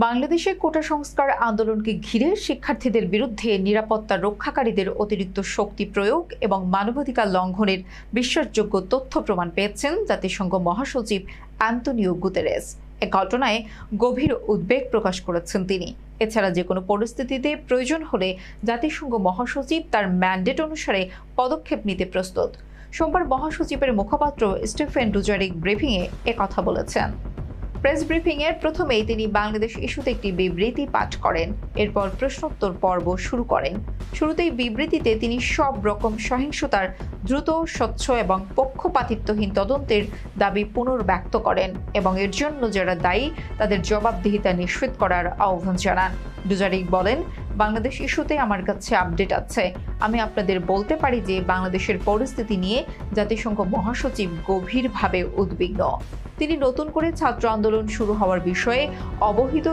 বাংলাদেশে কোটা সংস্কার আন্দোলনকে ঘিরে শিক্ষার্থীদের বিরুদ্ধে নিরাপত্তা রক্ষাকারীদের অতিরিক্ত শক্তি প্রয়োগ এবং মানবাধিকার লঙ্ঘনের বিশ্বাসযোগ্য তথ্য প্রমাণ পেয়েছেন জাতিসংঘ মহাসচিব অ্যান্তোনিও গুতেরেস। এ ঘটনায় গভীর উদ্বেগ প্রকাশ করেছেন তিনি। এছাড়া যে কোনো পরিস্থিতিতে প্রয়োজন হলে জাতিসংঘ মহাসচিব তার ম্যান্ডেট অনুসারে পদক্ষেপ নিতে প্রস্তুত। সোমবার মহাসচিবের মুখপাত্র স্টিফেন ডুজারিক ব্রিফিংয়ে একথা বলেছেন। প্রেস ব্রিফিংয়ের প্রথমেই তিনি বাংলাদেশ ইস্যুতে একটি বিবৃতি পাঠ করেন। এরপর প্রশ্নোত্তর পর্ব শুরু করেন। শুরুতেই বিবৃতিতে তিনি সব রকম সহিংসতার দ্রুত, স্বচ্ছ এবং পক্ষপাতিত্বহীন তদন্তের দাবি পুনর্ব্যক্ত করেন এবং এর জন্য যারা দায়ী তাদের জবাবদিহিতা নিশ্চিত করার আহ্বান জানান। ডুজারিক বলেন, বাংলাদেশ ইস্যুতে আমার কাছে আপডেট আছে। আমি আপনাদের বলতে পারি যে বাংলাদেশের পরিস্থিতি নিয়ে জাতিসংঘ মহাসচিব গভীরভাবে উদ্বিগ্ন। তিনি নতুন করে ছাত্র আন্দোলন শুরু হওয়ার বিষয়ে অবহিত